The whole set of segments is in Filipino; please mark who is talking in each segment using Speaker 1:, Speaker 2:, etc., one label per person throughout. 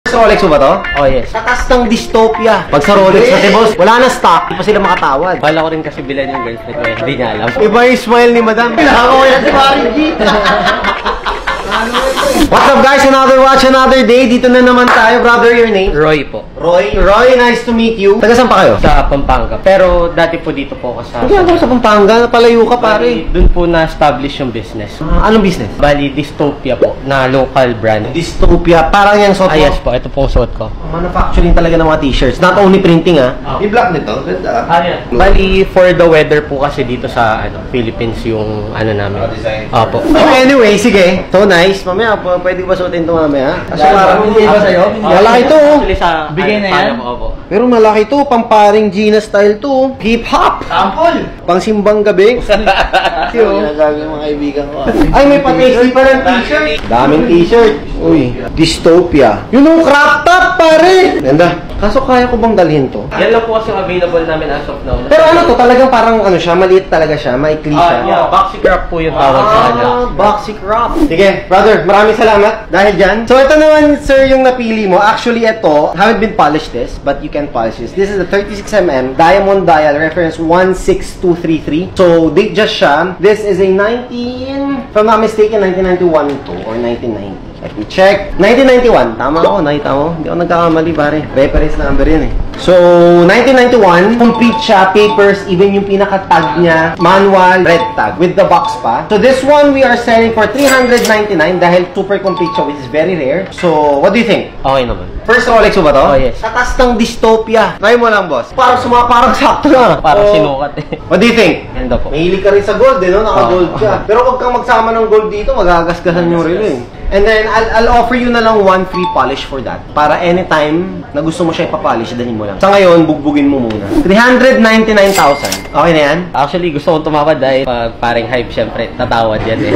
Speaker 1: Sa Rolex mo ba to?
Speaker 2: Oh, yes.
Speaker 1: Tatas ng dystopia. Pag sa Rolex kasi boss, wala na stock. Di pa sila makatawad.
Speaker 2: Bala ko rin kasi bilan yung girlfriend ko eh. Hindi niya alam.
Speaker 1: Iba yung smile ni madam. Kailangan ko yan si Paring G. What's up guys? Another watch, another day. Dito na naman tayo. Brother, your name?
Speaker 2: Roy po.
Speaker 1: Roy, nice to meet you. Taga saan pa kayo?
Speaker 2: Sa Pampanga. Pero dati po dito po ako sa...
Speaker 1: Hindi ako sa Pampanga. Napalayo ka pare.
Speaker 2: Doon po na-establish yung business.
Speaker 1: Anong business?
Speaker 2: Bali, Dystopia po. Na local brand.
Speaker 1: Dystopia. Parang yung suot mo?
Speaker 2: Yes po. Ito pong suot ko.
Speaker 1: Manufacturing talaga ng mga t-shirts. Not only printing
Speaker 3: Yung black nito, ganda.
Speaker 2: Yan. Bali, for the weather po kasi dito sa Philippines yung namin.
Speaker 3: Design.
Speaker 2: Opo.
Speaker 1: Anyway, sige. So nice. Mamaya, pwede ba suotin ito mamaya? Kasi parang hindi ba sa'yo? Malaki to.
Speaker 2: Actually sa...
Speaker 3: Bigay na yan?
Speaker 2: Opo.
Speaker 1: Pero malaki to. Pamparing Gina style to. Hip-hop.
Speaker 3: Sample!
Speaker 1: Pang simbang gabi.
Speaker 3: Ginagabi ng mga kaibigan ko.
Speaker 1: Ay, may pa-tasty pa ng t-shirt. Daming t-shirt. Uy, Dystopia. Yun yung crop top, pare. Ganda. Kaso kaya ko bang dalhin to?
Speaker 2: Yan lang po kasi yung available namin as of now.
Speaker 1: Pero ano to, talagang parang siya, maliit talaga siya, maikli siya.
Speaker 2: Yeah, boxy crop po yung tawag sa kanya.
Speaker 1: Boxy crop. Sige, brother, maraming salamat dahil dyan. So ito naman, sir, yung napili mo. Actually, ito, haven't been polished this, but you can polish this. This is a 36mm diamond dial, reference 16233. So, date just siya. This is a if I'm not mistaken, 1991 to, or 1990. Let me check. 1991. Tama ako, nakita mo? Hindi ako nagkakamali, pare. Reference number yun eh. So, 1991. Complete siya, papers, even yung pinaka-tag niya. Manual, red tag, with the box pa. So, this one we are selling for $399 dahil super complete siya, which is very rare. So, what do you think?
Speaker 2: Okay naman.
Speaker 1: First Rolex mo ba to?
Speaker 2: Oh, yes.
Speaker 1: Tatas ng Dystopia. Try mo lang, boss. Parang parang sakto na.
Speaker 2: Parang sinukat eh.
Speaker 1: What do you think?
Speaker 2: Ganda po.
Speaker 1: Mahilig ka rin sa gold, no? Naka-gold ka. Pero wag kang magsama ng gold dito, magagasgasan yung relo eh. And then, I'll offer you na lang one free polish for that. Para anytime na gusto mo siya ipapolish, dalhin mo lang. Sa ngayon, bugbugin mo muna. 399,000. Okay na yan?
Speaker 2: Actually, gusto kong tumawad dahil pag paring hype, syempre, tatawad yan eh.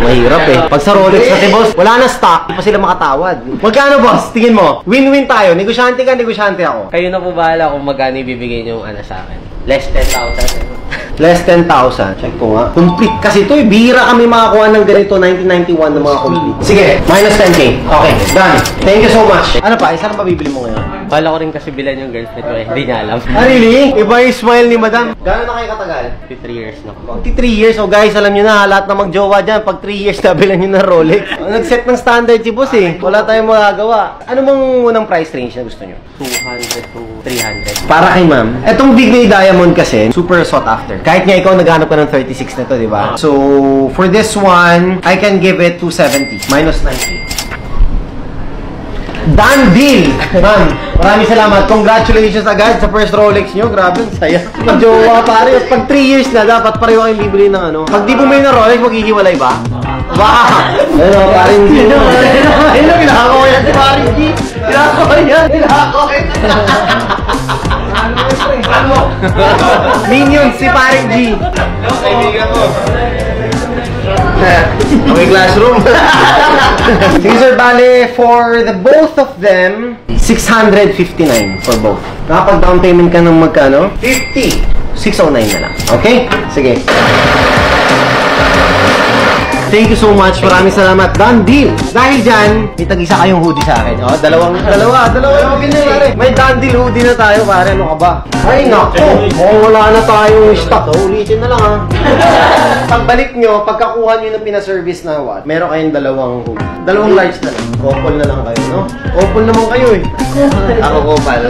Speaker 1: Mahirap eh. Pag sa Rolex kasi, boss, wala na stock. Di pa sila makatawad. Magkano, boss? Tingin mo. Win-win tayo. Negosyante ka, negosyante ako.
Speaker 2: Kayo na po bahala kung magkano ibibigay nyo sa akin. Less 10,000.
Speaker 1: Less 10,000. Check ko nga. Complete kasi ito eh. Bihira kami makakuha ng ganito 1991 na mga complete. Sige, minus 10K. Okay, done. Thank you so much. Ano pa? Isa lang pa bibili mo ngayon?
Speaker 2: Bala ko rin kasi bilan yung girlfriend ko eh. Hindi niya alam.
Speaker 1: Really? Iba yung smile ni madam. Gano'n na kayo katagal?
Speaker 2: 3 years na po.
Speaker 1: 3 years. So guys, alam nyo na, lahat na magjowa dyan. Pag 3 years, nabilan nyo na Rolex. Nag-set ng standard si boss eh. Wala tayong magagawa. Ano mong unang price range na gusto nyo?
Speaker 2: 200 to 300.
Speaker 1: Para kay ma'am, etong Big Day Diamond kasi, super sought after. Kahit nga ikaw naghanap ka ng 36 na to, di ba? So, for this one, I can give it 270. Minus 90. Done deal! Ma'am, maraming salamat. Congratulations agad sa first Rolex nyo. Grabe, ang saya. Mag-jowa pare. Pag 3 years na, dapat pareho kayong bibili ng ano. Pag di bumili ng Rolex, maghihiwalay ba? Ba! Ano, paring G. Ano, kinakaw ko yan si paring G. Kinakaw ko yan. Kinakaw ko yan. Minions si paring G.
Speaker 3: Kaibigan ko.
Speaker 1: Okay, classroom. These are bale for the both of them, 659 for both. Nakapag-down payment ka ng magkano? 50. 609 na lang. Okay? Sige. Thank you so much. Maraming salamat. Done deal. Dahil dyan, may tag-isa kayong hoodie sa akin. Oh, dalawa yung pinili. May done deal hoodie na tayo, pare. Ano ka ba? Ay, naku. Wala na tayong stock. Ulitin na lang, ha. Pagbalik nyo, pagkakuha nyo ng pinaservice na watch, meron kayong dalawang hoodie. Dalawang large na lang. Couple na lang kayo, no? Couple naman kayo, eh.
Speaker 3: Ako ko pala.